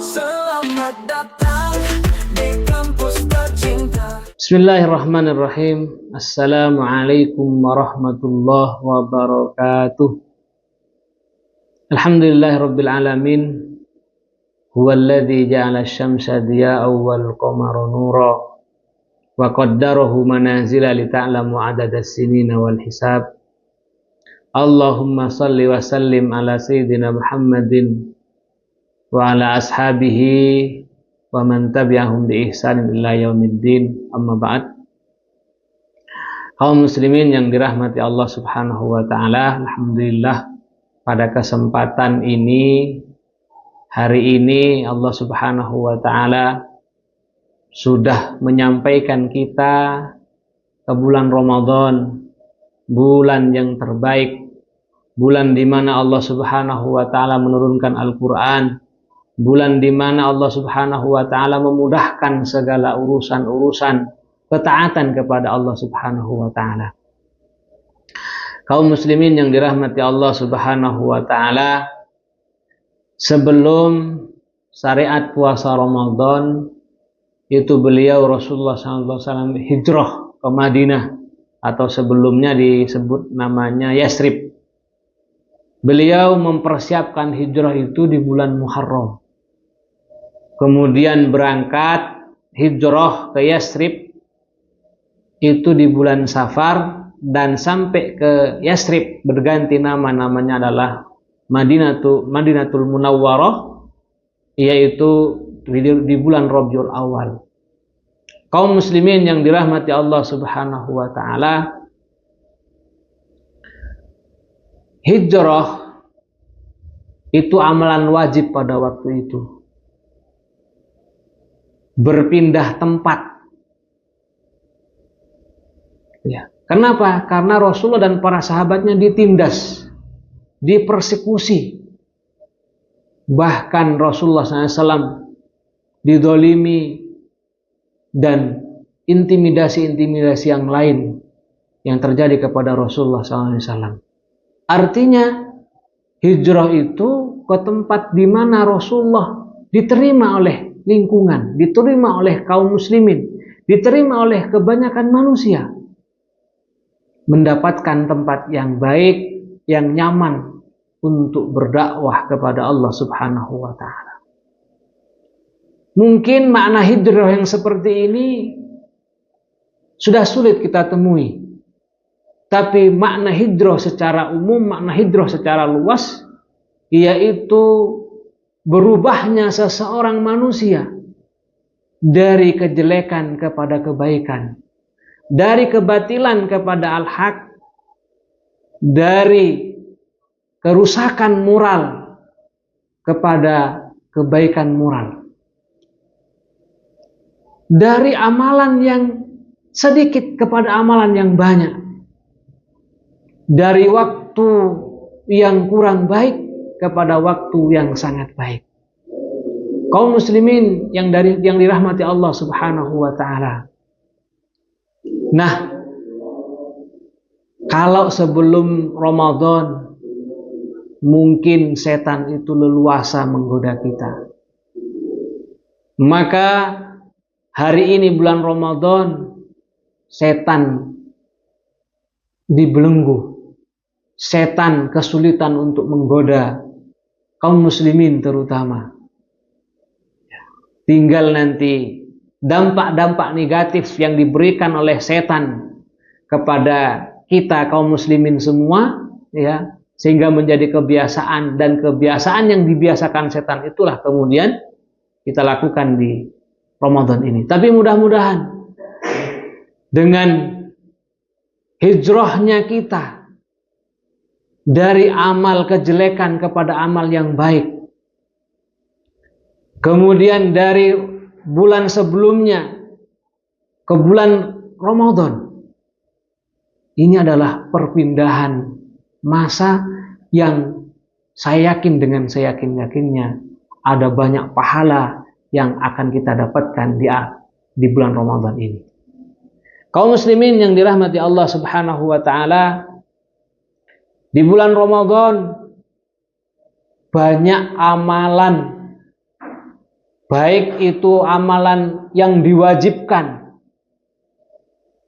Selamat datang di kampus tercinta. Bismillahirrahmanirrahim. Assalamualaikum warahmatullahi wabarakatuh. Alhamdulillahirabbil alamin. Huwallazi ja'ala asy-syamsa diya'an wal qamara nura wa qaddarahu manazila lita'lamu 'adadas sinina wal hisab. Allahumma shalli wa sallim ala sayyidina Muhammadin wa ala ashabihi wa man tabi'ahum bi ihsanin ila yaumiddin. Amma ba'd. Kaum muslimin yang dirahmati Allah Subhanahu wa taala, alhamdulillah pada kesempatan ini, hari ini Allah Subhanahu wa taala sudah menyampaikan kita ke bulan Ramadan, bulan yang terbaik, bulan di mana Allah Subhanahu wa taala menurunkan Al-Qur'an, bulan di mana Allah Subhanahu wa taala memudahkan segala urusan-urusan ketaatan kepada Allah Subhanahu wa taala. Kaum muslimin yang dirahmati Allah Subhanahu wa taala, sebelum syariat puasa Ramadan itu beliau Rasulullah SAW hijrah ke Madinah, atau sebelumnya disebut namanya Yasrib. Beliau mempersiapkan hijrah itu di bulan Muharram. Kemudian berangkat hijrah ke Yasrib itu di bulan Safar, dan sampai ke Yasrib berganti nama, namanya adalah Madinatul Munawwarah, yaitu di bulan Rabiul Awal. Kaum muslimin yang dirahmati Allah Subhanahu wa taala, hijrah itu amalan wajib pada waktu itu. Berpindah tempat. Ya. Kenapa? Karena Rasulullah dan para sahabatnya ditindas, dipersekusi. Bahkan Rasulullah SAW didolimi dan intimidasi-intimidasi yang lain yang terjadi kepada Rasulullah SAW. Artinya hijrah itu ke tempat di mana Rasulullah diterima oleh lingkungan, diterima oleh kaum muslimin, diterima oleh kebanyakan manusia, mendapatkan tempat yang baik, yang nyaman untuk berdakwah kepada Allah Subhanahu wa taala. Mungkin makna hijrah yang seperti ini sudah sulit kita temui. Tapi makna hijrah secara umum, makna hijrah secara luas, yaitu berubahnya seseorang manusia dari kejelekan kepada kebaikan, dari kebatilan kepada al-haq, dari kerusakan moral kepada kebaikan moral, dari amalan yang sedikit kepada amalan yang banyak, dari waktu yang kurang baik kepada waktu yang sangat baik. Kaum muslimin yang dirahmati Allah Subhanahu wa taala. Nah, kalau sebelum Ramadan mungkin setan itu leluasa menggoda kita, maka hari ini bulan Ramadan setan dibelenggu, setan kesulitan untuk menggoda kaum muslimin terutama. Tinggal nanti dampak-dampak negatif yang diberikan oleh setan kepada kita kaum muslimin semua, ya, sehingga menjadi kebiasaan, dan kebiasaan yang dibiasakan setan itulah kemudian kita lakukan di Ramadan ini. Tapi mudah-mudahan dengan hijrahnya kita dari amal kejelekan kepada amal yang baik, kemudian dari bulan sebelumnya ke bulan Ramadan, ini adalah perpindahan masa yang saya yakin, dengan saya yakin-yakinnya ada banyak pahala yang akan kita dapatkan di bulan Ramadan ini. Kaum muslimin yang dirahmati Allah Subhanahu wa taala, di bulan Ramadan banyak amalan baik itu amalan yang diwajibkan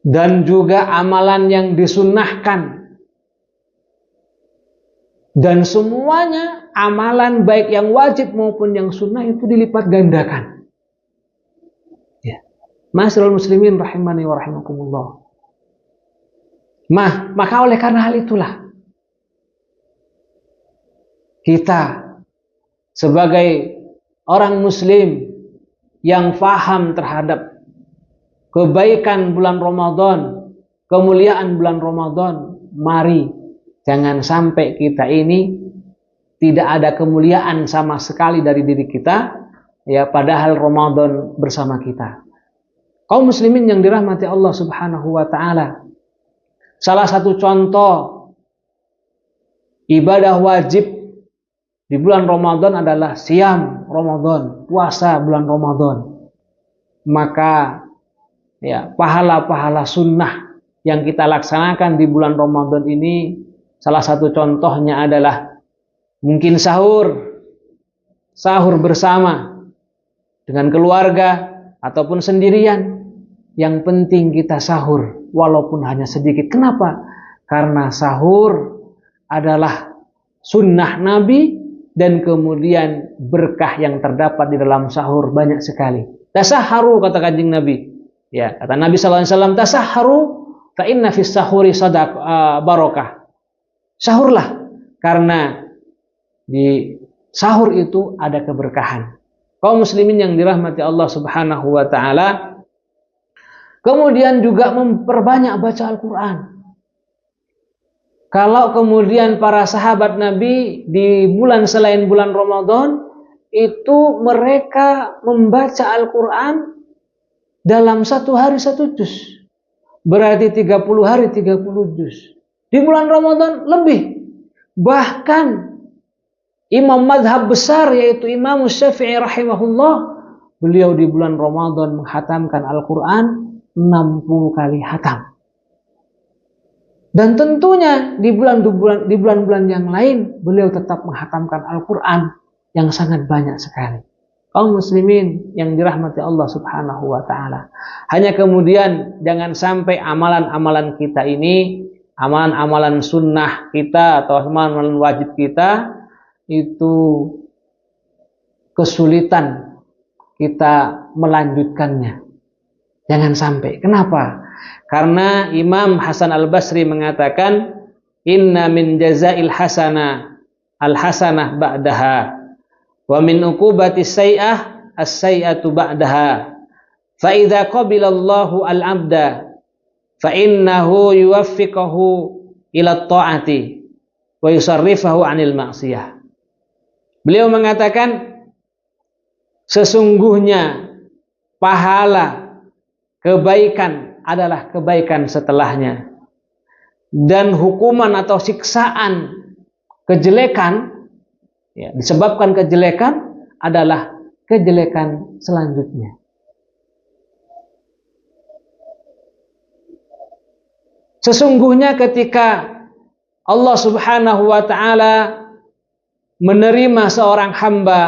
dan juga amalan yang disunnahkan, dan semuanya amalan baik yang wajib maupun yang sunnah itu dilipat gandakan. Ya. Ma'asyiral muslimin rahimani wa rahimakumullah. Maka oleh karena hal itulah kita sebagai orang muslim yang faham terhadap kebaikan bulan Ramadan, kemuliaan bulan Ramadan, mari jangan sampai kita ini tidak ada kemuliaan sama sekali dari diri kita, ya, padahal Ramadan bersama kita. Kaum muslimin yang dirahmati Allah Subhanahu wa taala, salah satu contoh ibadah wajib di bulan Ramadan adalah siam Ramadan, puasa bulan Ramadan. Maka ya, pahala-pahala sunnah yang kita laksanakan di bulan Ramadan ini, salah satu contohnya adalah mungkin sahur bersama dengan keluarga ataupun sendirian. Yang penting kita sahur walaupun hanya sedikit. Kenapa? Karena sahur adalah sunnah Nabi, dan kemudian berkah yang terdapat di dalam sahur banyak sekali. Tasahharu, kata Kanjeng Nabi. Ya, kata Nabi sallallahu alaihi wasallam, tasahharu fa inna fis sahuri barakah. Sahurlah karena di sahur itu ada keberkahan. Kaum muslimin yang dirahmati Allah Subhanahu wa taala, kemudian juga memperbanyak baca Al-Qur'an. Kalau kemudian para sahabat Nabi di bulan selain bulan Ramadan itu mereka membaca Al-Quran dalam satu hari satu juz, berarti 30 hari 30 juz. Di bulan Ramadan lebih. Bahkan imam madhab besar yaitu Imam Syafi'i rahimahullah, beliau di bulan Ramadan menghatamkan Al-Quran 60 kali hatam. Dan tentunya di bulan-bulan yang lain beliau tetap menghatamkan Al-Quran yang sangat banyak sekali. Kaum muslimin yang dirahmati Allah Subhanahu wa taala. Hanya kemudian jangan sampai amalan-amalan kita ini, amalan-amalan sunnah kita atau amalan-amalan wajib kita itu kesulitan kita melanjutkannya. Jangan sampai. Kenapa? Karena Imam Hasan Al-Basri mengatakan, inna min jazail hasanah al-hasanah ba'daha wa min uqubati sayyi'ah as-sayyi'atu ba'daha. Fa idza qabilallahu al-'abda fa innahu yuwaffiquhu ila ta'ati wa yusarrifahu 'anil ma'siyah. Beliau mengatakan sesungguhnya pahala kebaikan adalah kebaikan setelahnya, dan hukuman atau siksaan kejelekan, ya, disebabkan kejelekan adalah kejelekan selanjutnya. Sesungguhnya ketika Allah Subhanahu wa taala menerima seorang hamba,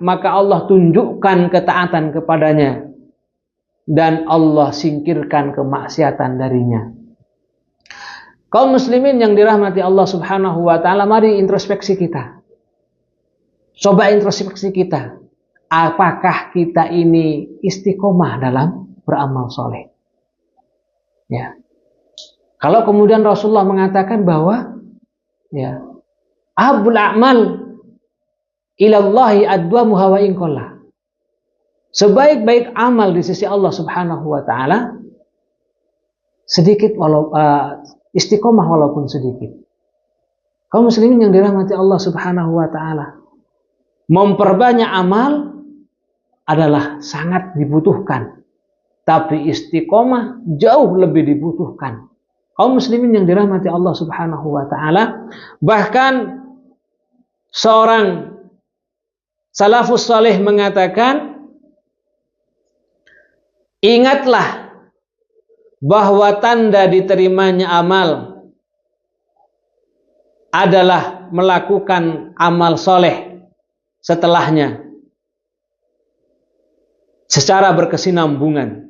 maka Allah tunjukkan ketaatan kepadanya dan Allah singkirkan kemaksiatan darinya. Kaum muslimin yang dirahmati Allah Subhanahu wa taala, mari introspeksi kita. Coba introspeksi kita. Apakah kita ini istiqomah dalam beramal soleh? Ya. Kalau kemudian Rasulullah mengatakan bahwa ya, ahabul a'mal ilallahi adwamuha wa in qalla. Sebaik-baik amal di sisi Allah Subhanahu wa taala sedikit istiqomah walaupun sedikit. Kaum muslimin yang dirahmati Allah Subhanahu wa taala, memperbanyak amal adalah sangat dibutuhkan, tapi istiqomah jauh lebih dibutuhkan. Kaum muslimin yang dirahmati Allah Subhanahu wa taala, bahkan seorang salafus saleh mengatakan, ingatlah bahwa tanda diterimanya amal adalah melakukan amal soleh setelahnya. secara berkesinambungan.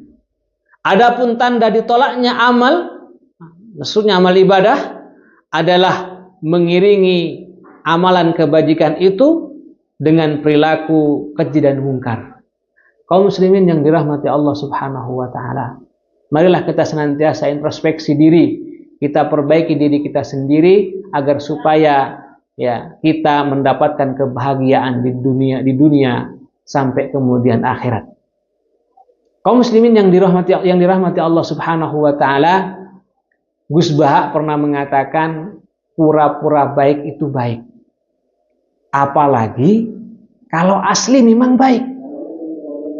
Adapun tanda ditolaknya amal, maksudnya amal ibadah, adalah mengiringi amalan kebajikan itu dengan perilaku keji dan mungkar. Kaum muslimin yang dirahmati Allah Subhanahu wa taala, marilah kita senantiasa introspeksi diri, kita perbaiki diri kita sendiri agar supaya kita mendapatkan kebahagiaan di dunia sampai kemudian akhirat. Kaum muslimin yang dirahmati Allah Subhanahu wa taala, Gus Baha pernah mengatakan pura-pura baik itu baik. Apalagi kalau asli memang baik.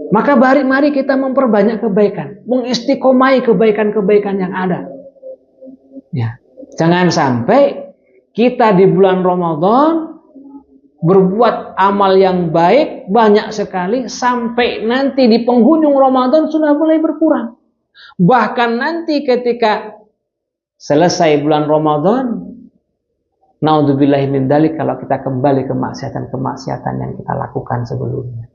Maka mari kita memperbanyak kebaikan, mengistiqomai kebaikan-kebaikan yang ada. Ya, jangan sampai kita di bulan Ramadan berbuat amal yang baik banyak sekali sampai nanti di penghujung Ramadan sudah mulai berkurang. Bahkan nanti ketika selesai bulan Ramadan, naudzubillahi min dzalik, kalau kita kembali ke kemaksiatan yang kita lakukan sebelumnya.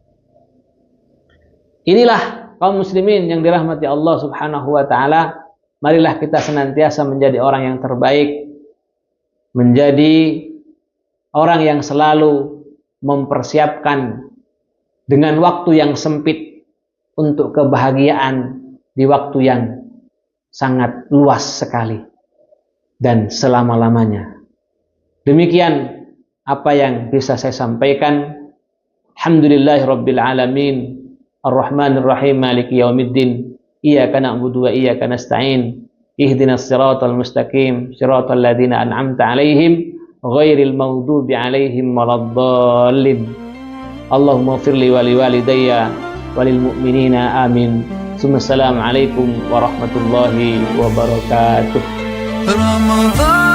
Inilah kaum muslimin yang dirahmati Allah Subhanahu wa taala, marilah kita senantiasa menjadi orang yang terbaik, menjadi orang yang selalu mempersiapkan dengan waktu yang sempit untuk kebahagiaan di waktu yang sangat luas sekali dan selama-lamanya. Demikian apa yang bisa saya sampaikan. Alhamdulillahirabbil alamin, arrahmanir rahim, maliki yaumiddin, iyyaka na'budu wa iyyaka nasta'in, ihdinas siratal mustaqim, siratal ladzina an'amta 'alaihim ghairil maghdubi 'alaihim waladdallin. Allahumma firli wa liwalidayya walil mu'minina amin. Assalamualaikum warahmatullahi wabarakatuh. Ramadan